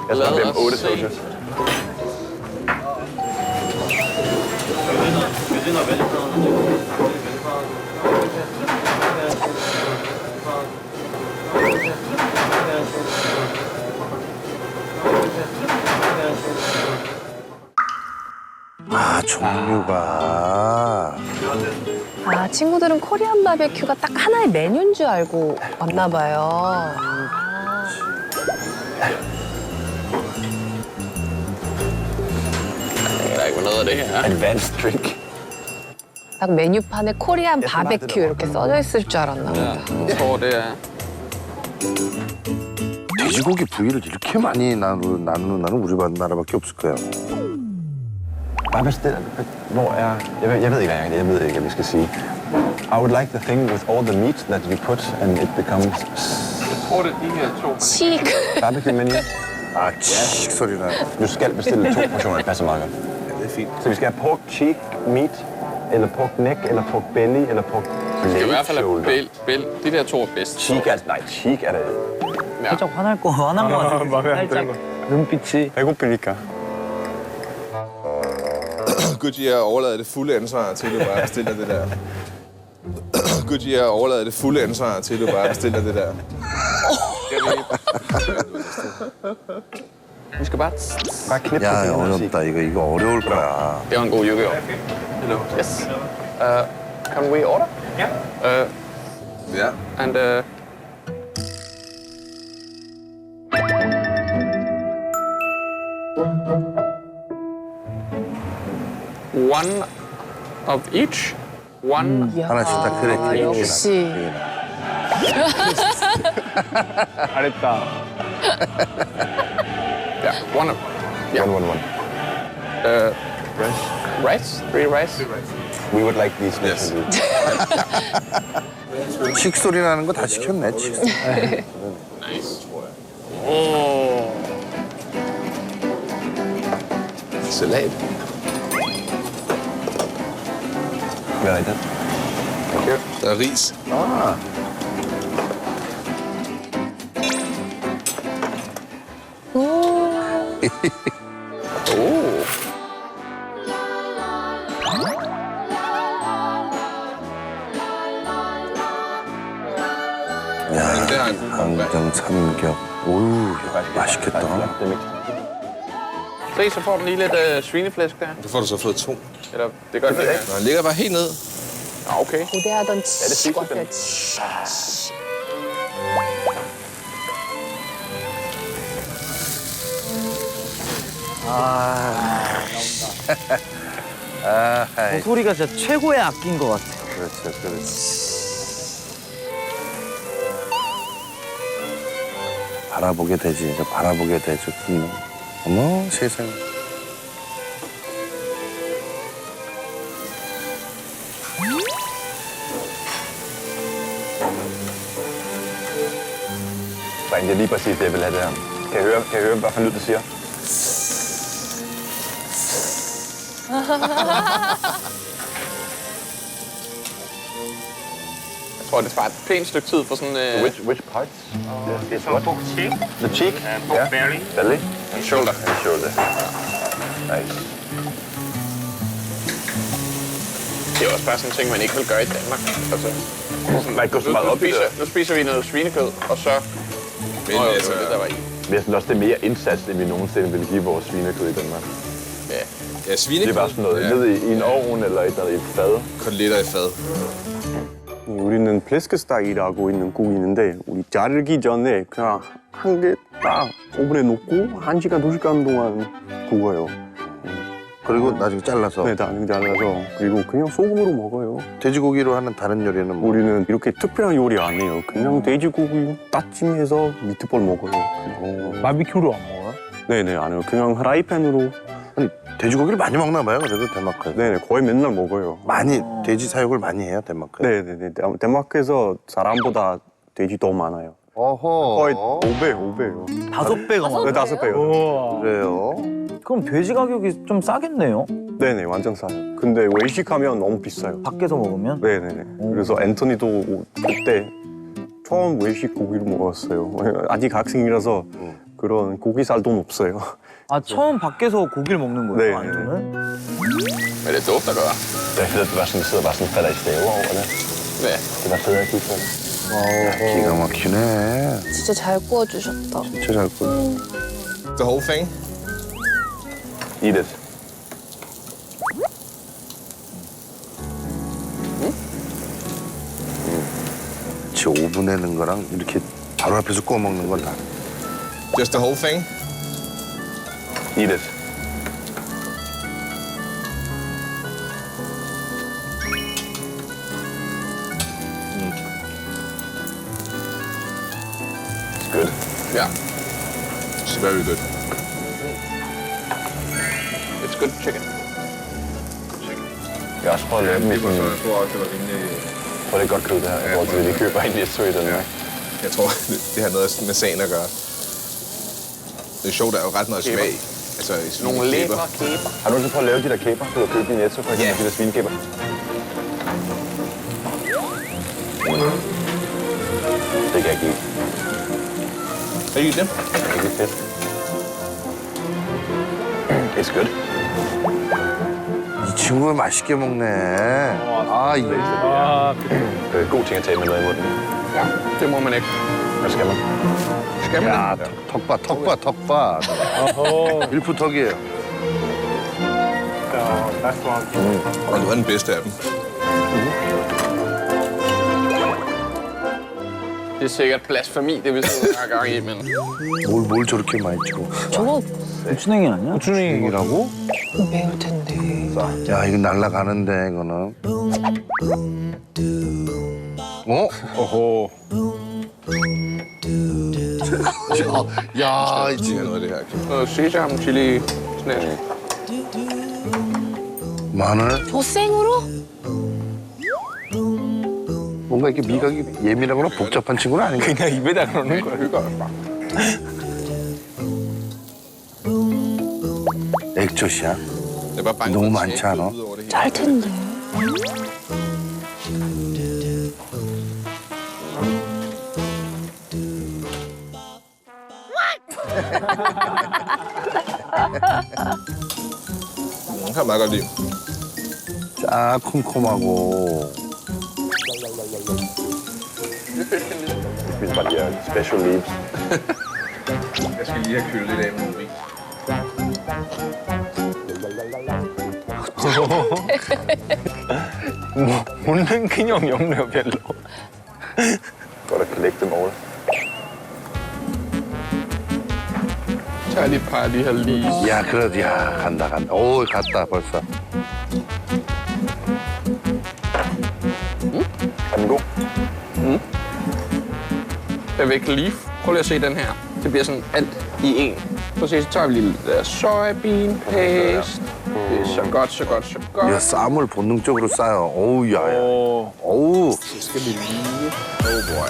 Jeg tror, vi har 8 saucer. 아, 종류가. 아, 친구들은 코리안 바베큐가 딱 하나의 메뉴인 줄 알고 왔나 봐요. Der er ikke noget af det her. Advanced drink. 딱 메뉴판에 코리안 바베큐 이렇게 써져 있을 줄 알았나 보다. Jeg tror, det er... 돼지고기 부위를 이렇게 많이 나누는 나는 우리 나라밖에 없을 거예요. Bare bestil. Hvor er... Jeg ved ikke, hvad jeg ved ikke, hvad vi skal sige. I would like the thing with all the meat that you put, and it becomes... Jeg tror, det er de her to. 치. Barbecue menu. 아, 칙 소리 나. Du skal bestille 2 portioner, det passer meget godt. Ja, det er fint. Så vi skal have pork cheek meat, eller pork neck, eller pork belly, eller pork Det skal i blade hvert fald shoulder. have bæl. De der to er bedst. Cheek er... Nej, cheek er det... 살짝 화난 거 같아. 살짝 눈빛이. 배고프니까. Goodyear overlader det fulde ansvar til, at du bare bestiller det der. Goodyear overlader det fulde ansvar til, at du bare bestiller det der. Vi skal bare... Bare knip på 야, fingrene og sige. 어렵다. 이거 어려울 거야. Det var en god yu-gi-oh. Hello. Yes. Can we order? Yeah. Ja. And one of each. One. 하나씩 다 그래. 아, 역시. 잘했다. Yeah. One of. Yeah. One. Rice. Three rice. We would like these Yes. next. 칙 소리 나는 거 다 시켰네. 칙. Nice. Oh. Salat. Hvad er det? Thank you. Der er ris. 아, Oh. 야, Det har en god 항정 삼겹. 오우, 맛있겠다. Det er mixed. Se, så får den lige lidt svineflæsk der. Så får du så fået 2. Eller det gør den ikke. Nå, den ligger bare helt ned. Ah, okay. 고대하던 det 치. fisk, 아, 하이. 소리가 진짜 최고의 악기인 것 같아. 그렇죠, 그렇지. 바라보게 되지, 이제 바라보게 되죠. 어머, 세상에. Brian, det er lige præcis det, jeg vil have det her. Kan I høre, hvad for lyd det siger? Jeg tror, det tager et pænt stykke tid for sådan... Which parts? This one pork cheek, The cheek? pork belly. Belly? en shoulder. And shoulder. Nice. Det er også bare sådan en ting, man ikke vil gøre i Danmark. Altså, Man går så meget op i det. nu spiser vi noget svinekød, og så... Men Nå, altså, det der var i. Men jeg synes også, det er mere indsats, end vi nogensinde vil give vores svinekød i Danmark. Ja. ja, Det er svinekød. bare sådan noget ned i en ovn eller et eller andet i et fad. Koteletter i fad. 우리는 플래스크스타일이라고 있는 국이 있는데 우리 자르기 전에 그냥 한 개 딱 오븐에 놓고 1시간, 2시간 동안 구워요. 그리고 나중에 잘라서. 네, 나중에 잘라서 그리고 그냥 소금으로 먹어요. 돼지고기로 하는 다른 요리는 뭐? 우리는 이렇게 특별한 요리 안 해요. 그냥 돼지고기 따찜해서 미트볼 먹어요. 바비큐로 안 먹어요? 네네, 안 해요. 그냥 프라이팬으로. 아니, 돼지고기를 많이 먹나 봐요, 그래도 덴마크에서. 네네, 거의 맨날 먹어요. 많이, 돼지 사육을 많이 해요, 덴마크에. 네네네, 덴마크에서 사람보다 돼지 더 많아요. 어허. 거의 5배예요. 5배가 많아. 네, 5배요. 그래요? 그럼 돼지 가격이 좀 싸겠네요? 네네, 완전 싸요. 근데 외식하면 너무 비싸요. 밖에서 먹으면? 네네네. 그래서 앤토니도 그때 처음 외식 고기를 먹었어요. 아직 학생이라서 그런 고기 살 돈 없어요. 아 처음 밖에서 고기를 먹는 거예요, 네. 안주는? Men det dufter godt. Det er fedt, at du bare sådan sidder bare sådan falder i stave over det. Ja. Det var fedt at kigge på det. 기가 막히네. 진짜 잘 구워주셨다. 진짜 잘 끓여. The whole thing? Eat it. 지 오븐에 넣은 거랑 이렇게 바로 앞에서 구워 먹는 건 다. Just the whole thing? Eat it. It's good. Yeah. It's very good. It's good chicken. Jeg har også prøvet at lave dem i sådan... Jeg tror også, det var rimelig... Jeg tror, det er godt kød, det her, i forhold til, at de køber ind i Netto i Danmark. Jeg tror, det har noget med sagen at gøre. Det er sjovt, der er jo ret meget smag. Altså, i sådan Nogle kæber. lækre kæber. Har du nogensinde prøvet at lave de der kæber, du har købt i Netto, for eksempel Ja. de der svinekæber? Det kan jeg ikke lide. Har I dem? Det er ikke fedt. It's good. 이 친구가 맛있게 먹네. 아, 이 God ting at tage med noget i munden. Ja, det må man ikke. Hvad skal man? Skal man 야, det? 턱봐. 일프턱이에요. Og du er den bedste af dem. Det er sikkert blasfemi, det vi sidder og har gang i, men... 뭘 저렇게 많이 찍어? 저거 고추냉이 아니야? 고추냉이라고? 매울 텐데. 야, 이거 날라가는데, 이거는. 어? Åh. 야, 이 Det er 지금 noget af det her. Noget sesam, chili, snæs. 마늘? 저 생으로? 뭔가 이렇게 미각이 예민하거나 복잡한 친구는 아닌 것 같아. 그냥 입에다 넣는 Det hygger os bare. 액젓이야? Jeg er bare bange Nogle for, at det mange skal tager, ud over det hele. 잘 텐데. Det kan jeg meget godt lide. 쫙 콤콤하고. Vi spiser bare de her special leaves. Jeg skal lige have kølet lidt af med noget ris. 먹는 근육이 없네요, 별로. Godt at collect dem all. Tag lige et par af de her lige. 야, 그래도, 야, 간다. 오, 갔다, 벌써. Er den god? Jeg vil ikke leaf. Prøv lige at se den her. Det bliver sådan alt i en. Prøv at se, så tager vi lige lidt der soybean paste. Det er så godt, så godt, så godt. 야, 쌈을 본능적으로 싸요. 어우, 야, 야. 어우. Så skal vi lige... Oh boy.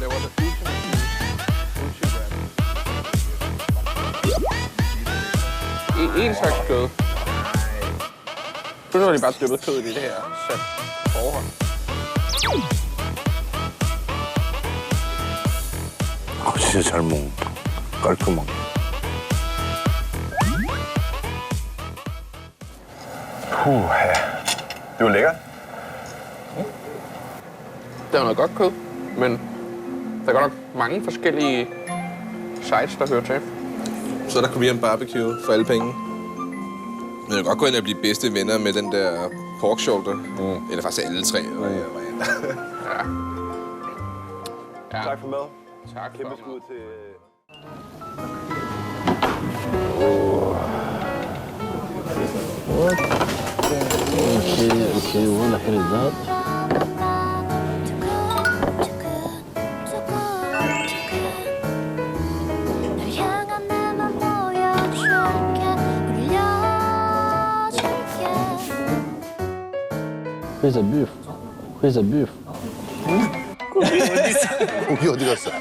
Laver det sushi wrap. En slags kød. Nu har de bare dyppet kødet i det her sat forhånd. 진짜 잘 먹어. 깔끔하게. Det var lækkert. Det er noget godt kød, men der er godt nok mange forskellige sides, der hører til. Så er der Korean barbecue for alle penge. Men jeg kan godt gå ind og blive bedste venner med den der pork shoulder. Eller faktisk alle tre varianter. Ja. Tak for mad. Tak for Kæmpe skud til... Where's the beef? Where's the beef? 고기 어디 갔어?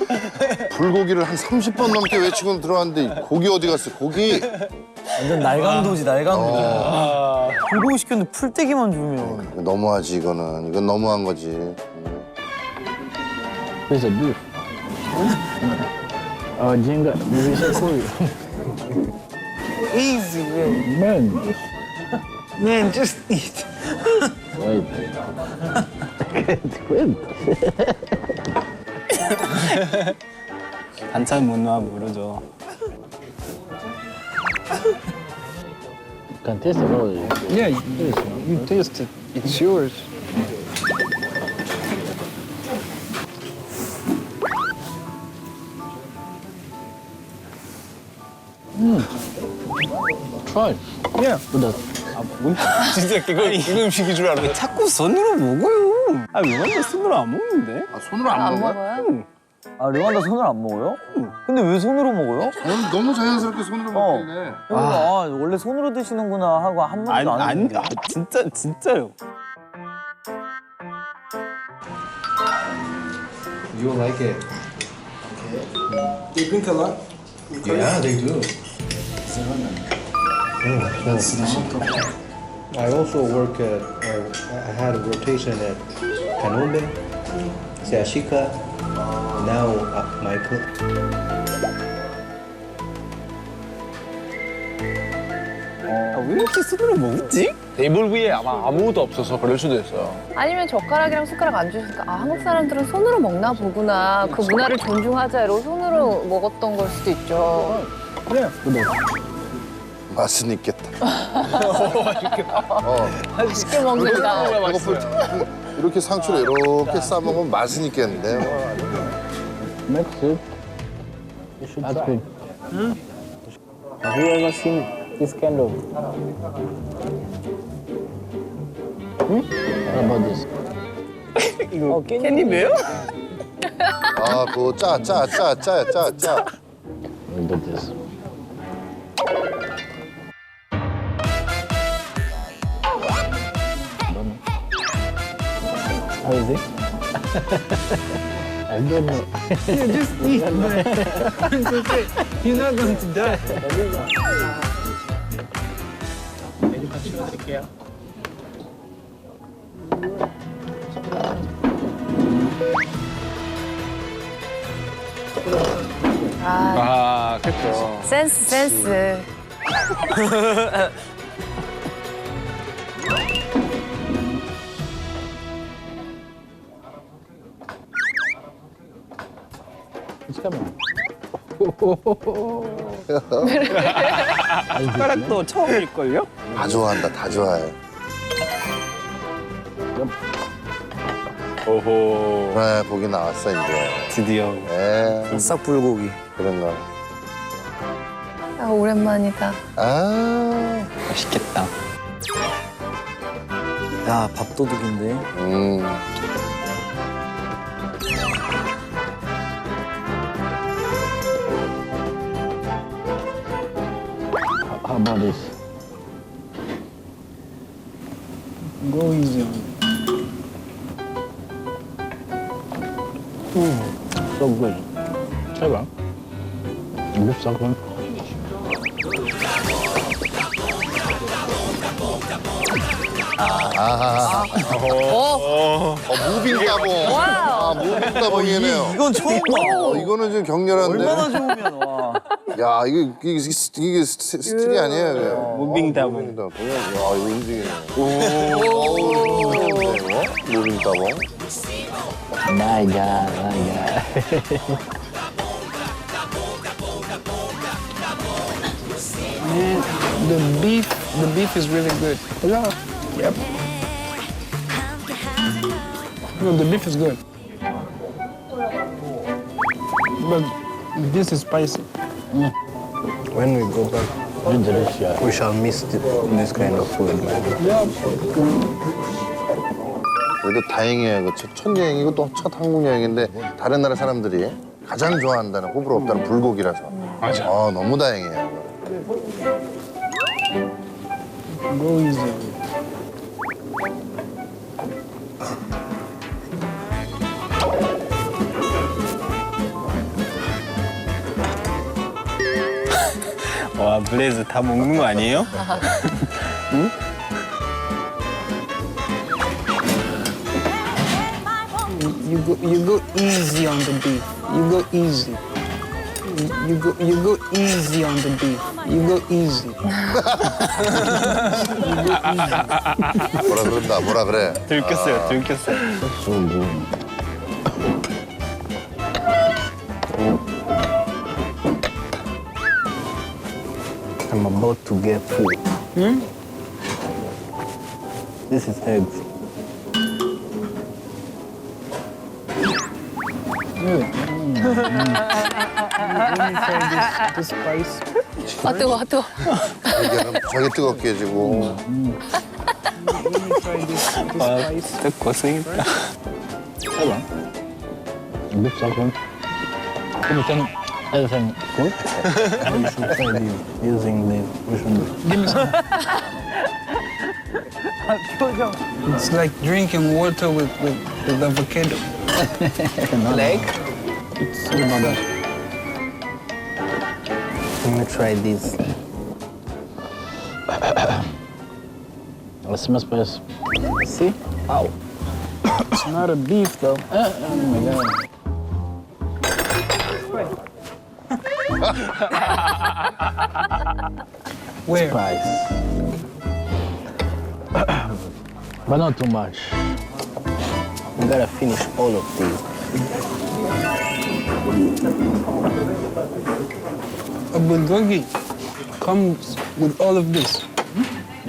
불고기를 한 30번 넘게 외치고 들어왔는데 고기 어디 갔어? 고기! 완전 날강도지 날강도. 불고기 시켰는데 풀떼기만 주면. 너무하지 이거는. 이건 너무한 거지. Where's the beef? Jenga, we should for you. Easy man. Man, Man, just eat. wait. Quit. 반찬 못 넣어 모르죠. Can taste it already. Yeah, you taste it. It's yours. Try. Yeah. With that. 진짜 그거 음식이 줄 알았네. 자꾸 손으로 먹어요. 아 르완다 손으로 안 먹는데? 아, 손으로 안 안 먹어? 먹어요? 아 르완다 손으로 안 먹어요? 근데 왜 손으로 먹어요? 너무 자연스럽게 손으로 먹긴 해. 아 원래 손으로 드시는구나 하고 한 번도 안 했는데. 진짜요. You like it? They drink a lot? Yeah, they do. That's I also work at, I had a rotation at Canombe, Seashika, now Michael. 왜 이렇게 손으로 먹지? 테이블 위에 아마 아무것도 없어서 그럴 수도 있어요. 아니면 젓가락이랑 숟가락 안 주시니까 아 한국 사람들은 손으로 먹나 보구나. 그 문화를 존중하자 이러고 손으로 먹었던 걸 수도 있죠. 맛은 있겠다. 맛있게 먹는다. 배고플 때 이렇게 상추를 이렇게 싸 먹으면 맛은 있겠는데. Mix it. That's good. Have you ever seen this kind of? What about this? 이거 깻잎이에요? 아, 그거 짜. What about this? How is it? I don't know. Just eat, man. It's okay. You're not going to die. 아, 그렇죠. 센스. It's coming. 숟가락도 처음일걸요? 다 좋아한다, 다 좋아해. 오호. 그래, 고기 나왔어, 이제. 드디어. 싹불고기. 그런 거. 아 오랜만이다. 아, 맛있겠다. 야 밥도둑인데. How about this? Go easy on So good. Try beef so good. 무빙 따봉. 아, 무빙 따봉이네요. 이건 처음 봐. 이거는 좀 격렬한데. 얼마나 좋으면 와. 야, 이게 스틸이 아니에요. 무빙 따봉. 무빙 따봉. 야, 이거 움직이네. 무빙 따봉. My God. The beef is really good. Yeah. Yep. No, the beef is good. But this is spicy. When we go back, It's delicious. we shall miss this kind of food, man. 그래도 다행이에요. 첫 여행이고 또 첫 한국 여행인데 다른 나라 사람들이 가장 좋아한다는 호불호 없다는 불고기라서. 맞아. 아, 너무 다행이에요. Go easy. 와, 블레이즈 다 먹는 거 아니에요? 응? You go easy on the beef. You go easy. You go easy on the beef. You go easy. 뭐라 그런다, 뭐라 그래. 들켰어요, 들켰어요. I'm about to get full. This is eggs. Let me try this spice. 아, 뜨거워, 아, 뜨거워. 자기 뜨겁게 해지고. Let me try this 아, spice. 진짜 고생했다. Ça va. Beef sacon. Everything good. You should try this using the ocean. It's like drinking water with avocado. leg? It's good. Let me try this. Let's smell spice. See? Ow. It's not a beef though. Oh my god. Where? Spice. But not too much. We gotta finish all of these. A bulgogi comes with all of this.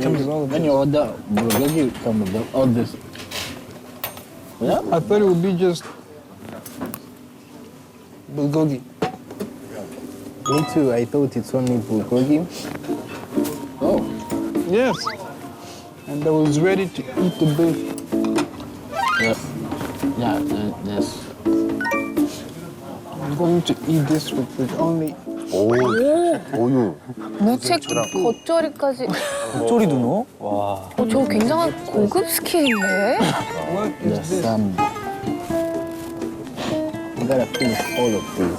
Comes with all of When this. you order bulgogi, come with all this. Yeah? I thought it would be just bulgogi. Me too. I thought it's only bulgogi. Oh. Yes. And I was ready to eat the beef. Yeah. Yeah, yes. I'm going to eat this with only. 오, 오유. 무채 겉절이까지. 겉절이도 넣어? 와. 어, 저 굉장한 고급 스킬인데? What is There's this? some. We gotta finish all of these.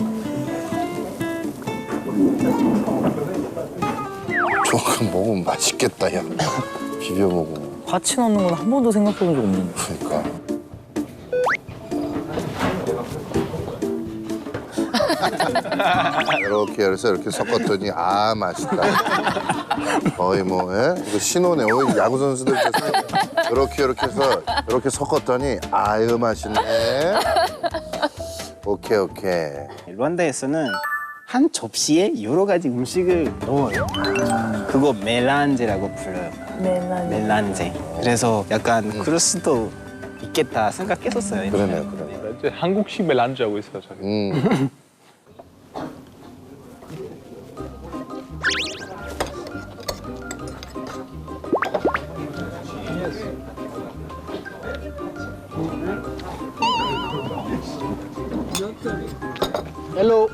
조금 먹으면 맛있겠다, 야. 비벼 먹으면. 파치 넣는 건 한 번도 생각해 본 적 없는데. 그러니까. 이렇게 해서 이렇게 섞었더니 아 맛있다. 거의 뭐 예? 이거 신호네. 야구 선수들 이렇게 해서 이렇게 섞었더니 아유 맛있네. 오케이. 르완다에서는 한 접시에 여러 가지 음식을 넣어요. 그거 멜란제라고 불러요. 멜란제. 그래서 약간 그럴 수도 있겠다 생각했었어요. 그러네. 한국식 멜란지 하고 있어요, 저기. Hello.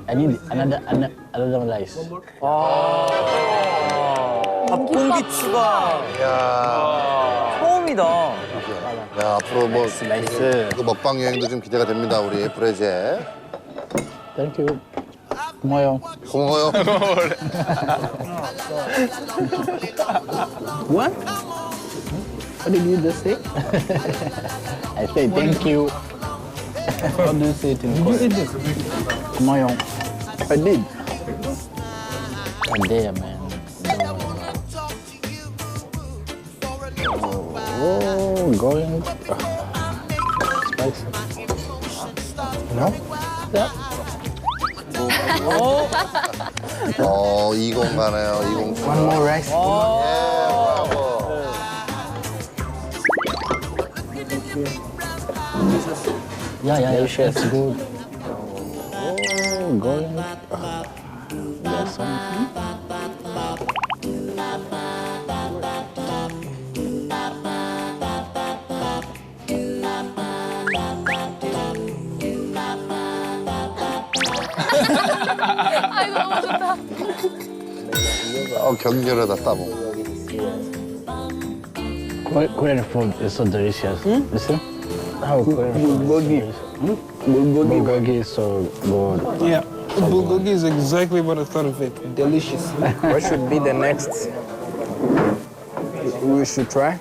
I need another rice. 닭고기 추가. 야, 처음이다. 야 앞으로 뭐 나이스. 이거 먹방 여행도 좀 기대가 됩니다, 우리 브레제. Thank you. 고마워요. 고마워요. What? What did you just say? I say thank you. How do you say it in Korean? Did you eat this? 고마워요. I did. I'm there, man. Oh, going. Spicy. No? Yeah. 20 가네요. 20. One more rice. Yeah, that's good. Oh, going. There's something. 아이고, 너무 좋다. 격렬하다 따봉. Korean food is so delicious. Listen. How Korean food is delicious. Bulgogi is so good. Yeah. Bulgogi is exactly what I thought of it. Delicious. What should be the next we should try?